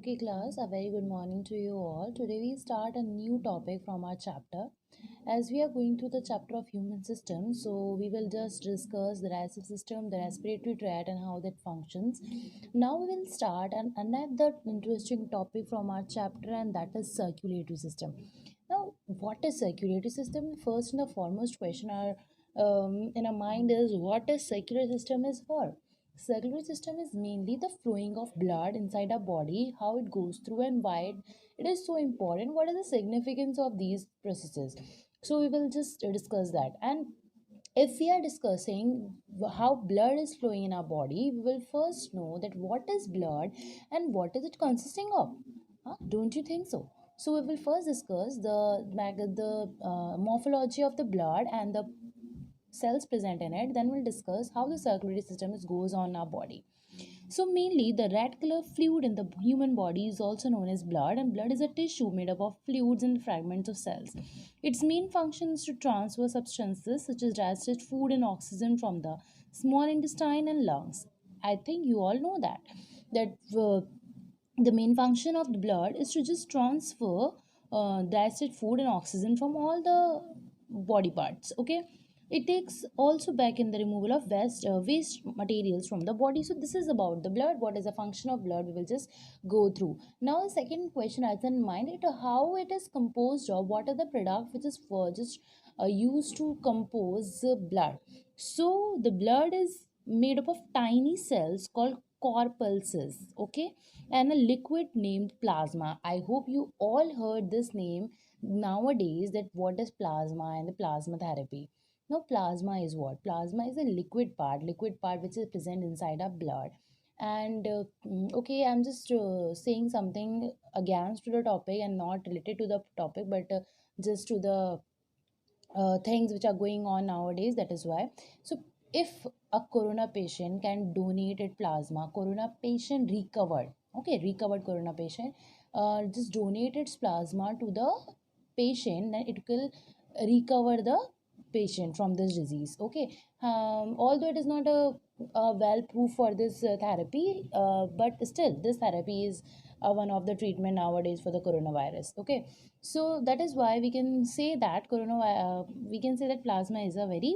Okay, class, a very good morning to you all. Today we start a new topic from our chapter. As we are going through the chapter of human system, so we will just discuss the digestive system, the respiratory tract, and how that functions. Now we will start another interesting topic from our chapter, and that is circulatory system. Now, what is circulatory system? First and the foremost question in our mind is what is circulatory system is for? Circulatory system is mainly the flowing of blood inside our body, how it goes through and why it is so important. What is the significance of these processes? So we will just discuss that. And if we are discussing how blood is flowing in our body, we will first know that what is blood and what is it consisting of. Huh? Don't you think so? So we will first discuss the morphology of the blood and the cells present in it. Then we'll discuss how the circulatory system goes on our body. So mainly the red color fluid in the human body is also known as blood, and blood is a tissue made up of fluids and fragments of cells. Its main function is to transfer substances such as digested food and oxygen from the small intestine and lungs. I think you all know that the main function of the blood is to just transfer digested food and oxygen from all the body parts. Okay, it takes also back in the removal of waste materials from the body. So this is about the blood. What is the function of blood? We will just go through. Now the second question I in mind it how it is composed of. What are the products which is for just used to compose blood? So the blood is made up of tiny cells called corpuscles. Okay, and a liquid named plasma. I hope you all heard this name nowadays, that what is plasma and the plasma therapy. Now, plasma is what? Plasma is a liquid part which is present inside our blood. And okay, I'm just saying something against to the topic and not related to the topic, but just to the things which are going on nowadays. That is why. So, if a corona patient can donate it plasma, corona patient recovered, okay, recovered corona patient, just donate its plasma to the patient, then it will recover the patient from this disease. Okay, although it is not a well proof for this therapy, but still this therapy is one of the treatment nowadays for the coronavirus. Okay, so that is why we can say that we can say that plasma is a very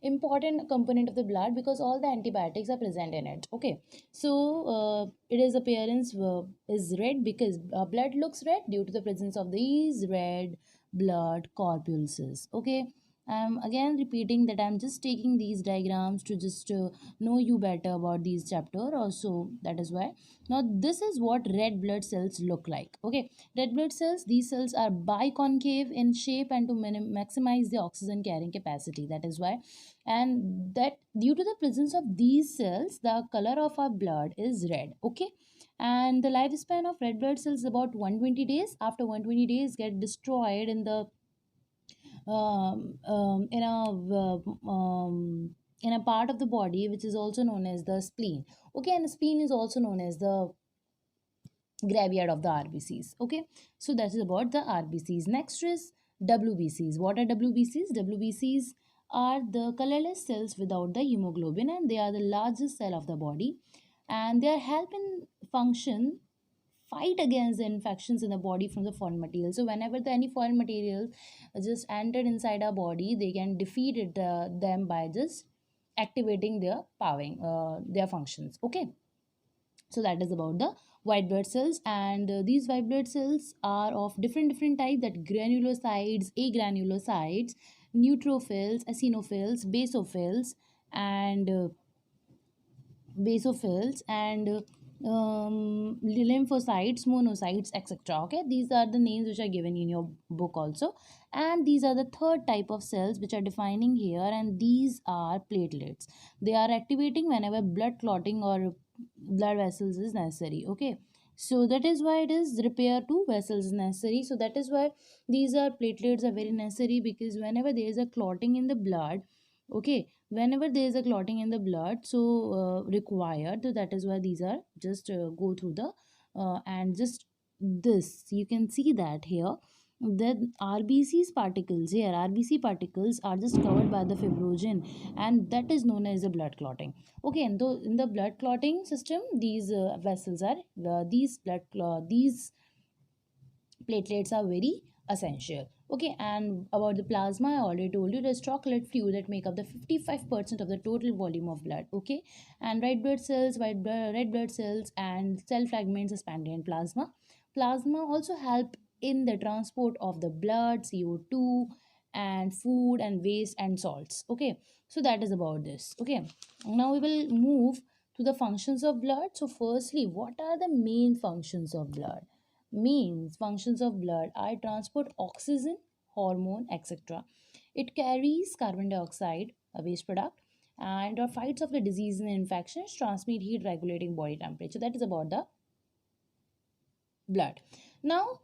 important component of the blood because all the antibiotics are present in it. Okay, so it is appearance is red because blood looks red due to the presence of these red blood corpuscles. Okay, I'm again repeating that I'm just taking these diagrams to just know you better about these chapter also. That is why now this is what red blood cells look like. Okay, red blood cells, these cells are biconcave in shape and to maximize the oxygen carrying capacity. That is why, and that due to the presence of these cells, the color of our blood is red. Okay, and the lifespan of red blood cells is about 120 days. After 120 days, get destroyed in the in a part of the body which is also known as the spleen. Okay, and the spleen is also known as the graveyard of the RBCs. Okay, so that is about the RBCs. Next is WBCs. What are WBCs? WBCs are the colorless cells without the hemoglobin, and they are the largest cell of the body, and they are help in function fight against the infections in the body from the foreign material. So whenever any foreign materials just entered inside our body, they can defeat them by just activating their powering their functions. Okay, so that is about the white blood cells, and these white blood cells are of different types, that granulocytes, agranulocytes, neutrophils, eosinophils, and basophils and lymphocytes, monocytes, etc. Okay, these are the names which are given in your book also, and these are the third type of cells which are defining here, and these are platelets. They are activating whenever blood clotting or blood vessels is necessary. Okay, so that is why it is repair to vessels is necessary. So that is why these are platelets are very necessary, because whenever there is a clotting in the blood, okay, whenever there is a clotting in the blood, so required, so that is why these are just go through the and just this you can see that here, The RBC's particles here, RBC particles are just covered by the fibrogen, and that is known as the blood clotting. Okay, and though in the blood clotting system, these vessels are these platelets are very essential. Okay, and about the plasma, I already told you, there's chocolate fluid that make up the 55% of the total volume of blood. Okay, and red blood cells, red blood cells, and cell fragments expanded in plasma. Plasma also help in the transport of the blood, CO2, and food and waste and salts. Okay, so that is about this. Okay, now we will move to the functions of blood. So firstly, what are the main functions of blood? Means functions of blood are transport oxygen, hormone, etc. It carries carbon dioxide, a waste product, and fights off the disease and infections, transmit heat, regulating body temperature. That is about the blood. Now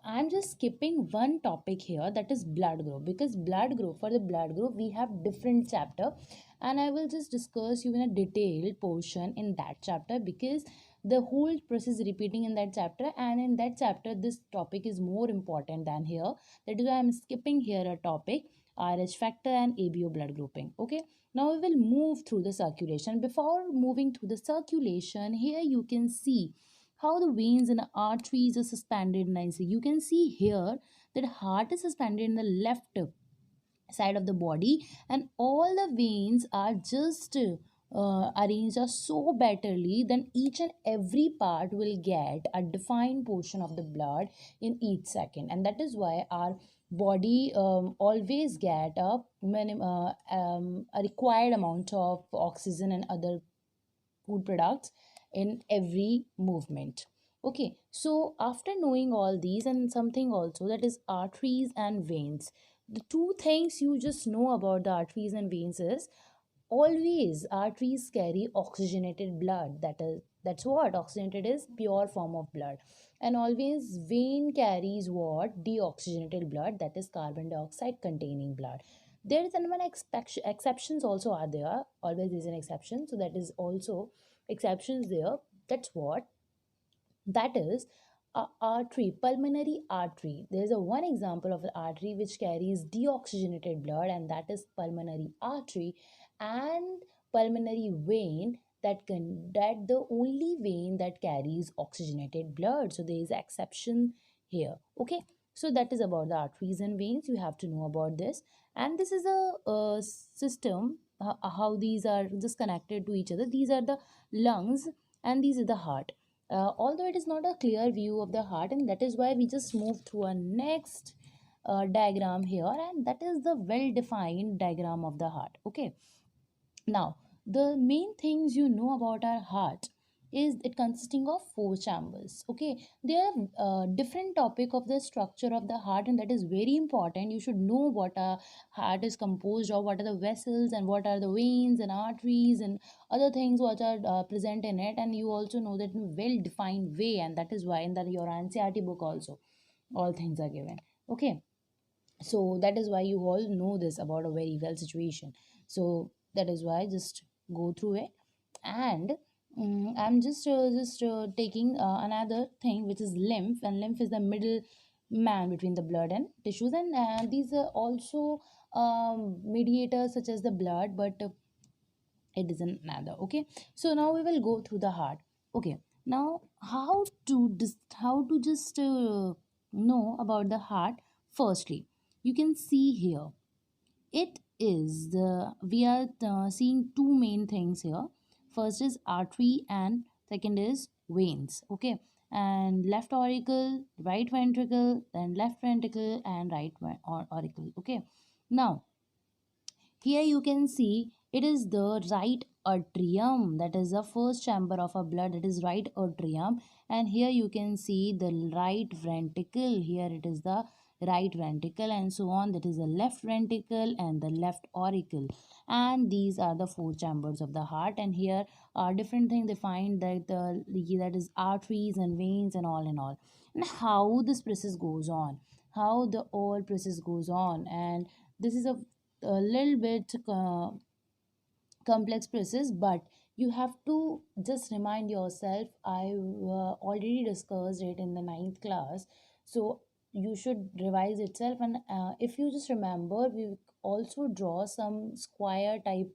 I'm just skipping one topic here, that is blood group, because blood group, for the blood group we have different chapter, and I will just discuss you in a detailed portion in that chapter, because the whole process is repeating in that chapter, and in that chapter this topic is more important than here. That is why I'm skipping here a topic, RH factor and ABO blood grouping. Okay, now we will move through the circulation. Before moving through the circulation, here you can see how the veins and arteries are suspended nicely. You can see here that heart is suspended in the left side of the body, and all the veins are just arranged are so betterly, then each and every part will get a defined portion of the blood in each second, and that is why our body always get a required amount of oxygen and other food products in every movement. Okay, so after knowing all these, and something also, that is arteries and veins, the two things you just know about the arteries and veins is, always arteries carry oxygenated blood. That's what oxygenated is, pure form of blood. And always vein carries what, deoxygenated blood, that is carbon dioxide containing blood. There is an exceptions also are there, always is an exception, so that is also exceptions there. That's what, that is a artery, pulmonary artery. There's a one example of an artery which carries deoxygenated blood, and that is pulmonary artery. And pulmonary vein, that the only vein that carries oxygenated blood, so there is exception here. Okay, so that is about the arteries and veins, you have to know about this. And this is a system, how these are just connected to each other. These are the lungs, and these are the heart. Although it is not a clear view of the heart, and that is why we just move to a next diagram here, and that is the well defined diagram of the heart. Okay, now the main things you know about our heart is it consisting of four chambers. Okay, there are different topic of the structure of the heart, and that is very important. You should know what a heart is composed of, what are the vessels, and what are the veins and arteries and other things which are present in it, and you also know that in a well defined way, and that is why in that your NCERT book also all things are given. Okay, so that is why you all know this about a very well situation. So that is why just go through it. And I'm just taking another thing, which is lymph, and lymph is the middle man between the blood and tissues, and these are also mediators such as the blood, but it is another. Okay, so now we will go through the heart. Okay, now how to just know about the heart. Firstly, you can see here, it is the we are seeing two main things here. First is artery, and second is veins. Okay, and left auricle, right ventricle, then left ventricle, and auricle. Okay, now here you can see it is the right atrium, that is the first chamber of a blood, it is right atrium. And here you can see the right ventricle, here it is the right ventricle, and so on, that is the left ventricle and the left auricle. And these are the four chambers of the heart, and here are different things defined, that that is arteries and veins and all and all. And how this process goes on, how the all process goes on, and this is a little bit complex process, but you have to just remind yourself. I already discussed it in the ninth class, so you should revise itself. And if you just remember, we also draw some square type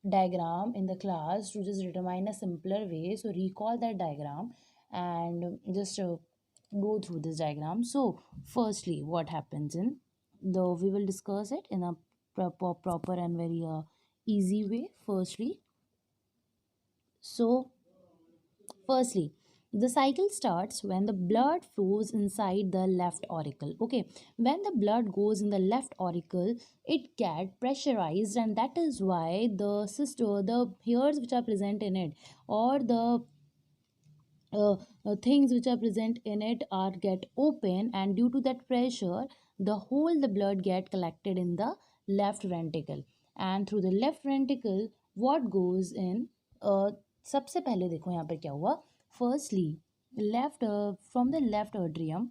diagram in the class to just determine a simpler way. So recall that diagram and just go through this diagram. So firstly, what happens in the, we will discuss it in a proper and very easy way. Firstly, the cycle starts when the blood flows inside the left auricle. Okay, when the blood goes in the left auricle, it get pressurized, and that is why the hairs which are present in it, or the things which are present in it are get open, and due to that pressure, the blood get collected in the left ventricle, and through the left ventricle what goes in, uh, सबसे पहले देखो यहाँ पे क्या हुआ. Firstly, left from the left atrium,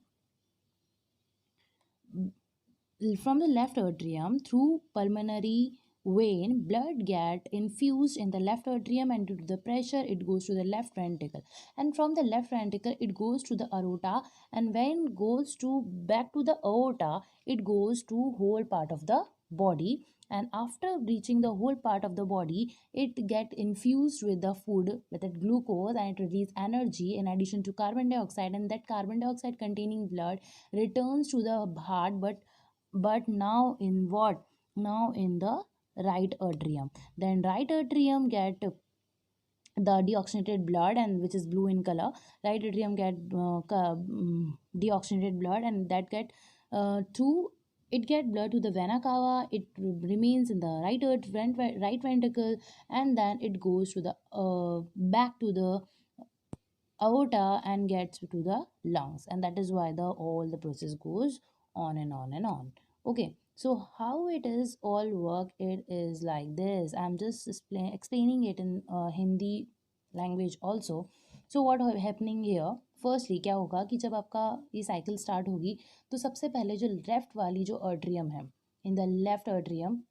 through pulmonary vein, blood get infused in the left atrium, and due to the pressure it goes to the left ventricle, and from the left ventricle it goes to the aorta, and when it goes to back to the aorta, it goes to whole part of the body, and after reaching the whole part of the body, it get infused with the food, with the glucose, and it release energy in addition to carbon dioxide, and that carbon dioxide containing blood returns to the heart, but now in what, now in the right atrium. Then right atrium get the deoxygenated blood, and which is blue in color. Right atrium get deoxygenated blood, and that get to, it get blood to the vena cava. It remains in the right ventricle, and then it goes to the back to the aorta and gets to the lungs, and that is why the all the process goes on and on and on. Okay, so how it is all work, it is like this. I'm just explaining it in Hindi language also. So what happening here, firstly क्या होगा कि जब आपका ये cycle start होगी, तो सबसे पहले जो लेफ्ट वाली जो अर्ट्रियम है, इन द लेफ्ट अर्ट्रियम,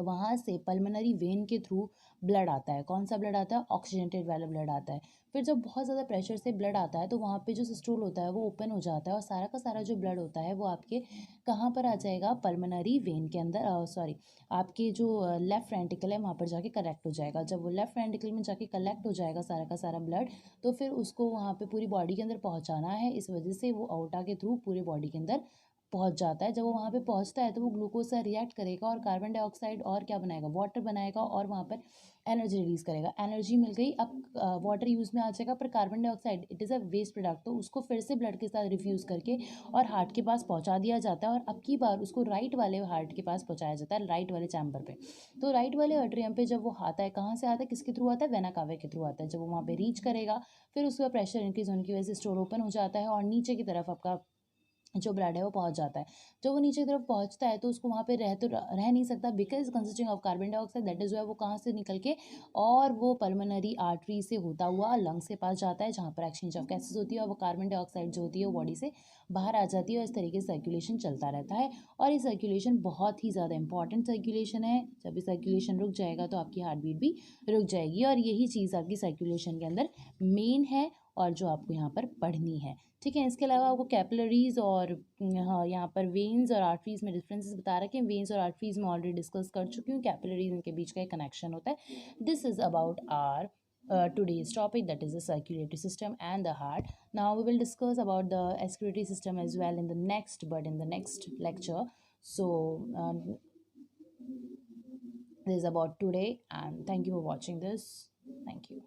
वहाँ से पल्मोनरी वेन के थ्रू ब्लड आता है. कौन सा ब्लड आता है? ऑक्सीजनेटेड वाला ब्लड आता है. फिर जब बहुत ज़्यादा प्रेशर से ब्लड आता है, तो वहाँ पे जो सिस्टोल होता है वो ओपन हो जाता है, और सारा का सारा जो ब्लड होता है वो आपके कहाँ पर आ जाएगा? पल्मोनरी वेन के अंदर, सॉरी, आपके जो लेफ्ट वेंट्रिकल है वहाँ पर जाके कलेक्ट हो जाएगा. जब वो लेफ्ट वेंट्रिकल में जाके कलेक्ट हो जाएगा सारा का सारा ब्लड, तो फिर उसको वहाँ पे पूरी बॉडी के अंदर पहुँचाना है. इस वजह से वो आउटा के थ्रू पूरे बॉडी के अंदर पहुंच जाता है. जब वो वहाँ पे पहुंचता है, तो वो ग्लूकोज से रिएक्ट करेगा और कार्बन डाइऑक्साइड और क्या बनाएगा? वाटर बनाएगा, और वहाँ पर एनर्जी रिलीज करेगा. एनर्जी मिल गई, अब वाटर यूज़ में आ जाएगा, पर carbon dioxide it is a waste product, तो उसको फिर से ब्लड के साथ रिफ्यूज़ करके और हार्ट के पास पहुँचा दिया जाता है, और अब की बार उसको राइट वाले हार्ट के पास पहुँचाया जाता है, राइट वाले चैम्बर पे. तो राइट वाले आर्टरियम पे जब वो आता है, कहाँ से आता है, किसके थ्रू आता है? वेना कावे के थ्रू आता है. जब वो वहाँ पे रीच करेगा, फिर उसका प्रेशर इंक्रीज होने की वजह से स्टोर ओपन हो जाता है, और नीचे की तरफ आपका जो ब्लड है वो पहुंच जाता है. जब वो नीचे की तरफ पहुंचता है, तो उसको वहाँ पे रह नहीं सकता, because consisting of carbon dioxide. That is why वो कहाँ से निकल के, और वो पल्मोनरी आर्टरी से होता हुआ लंग्स के पास जाता है, जहाँ पर एक्सचेंज ऑफ गैसेज होती है, और वो कार्बन डाइऑक्साइड जो होती है वो बॉडी से बाहर आ जाती है, और इस तरीके से सर्कुलेशन चलता रहता है. और ये सर्कुलेशन बहुत ही ज़्यादा इंपॉर्टेंट सर्कुलेशन है. जब ये सर्कुलेशन रुक जाएगा, तो आपकी हार्ट बीट भी रुक जाएगी, और यही चीज़ आपकी सर्कुलेशन के अंदर मेन है, और जो आपको यहाँ पर पढ़नी है. ठीक है, इसके अलावा आपको कैपिलरीज और हाँ, यहाँ पर वेन्स और आर्टरीज में डिफरेंसेस बता रखे हैं. वेन्स और आर्टरीज में ऑलरेडी डिस्कस कर चुकी हूँ. कैपिलरीज इनके बीच का एक कनेक्शन होता है. This is about our today's topic, that is the circulatory system and the heart. Now we will discuss about the excretory system as well in the next lecture. So this is about today, and thank you for watching this. Thank you.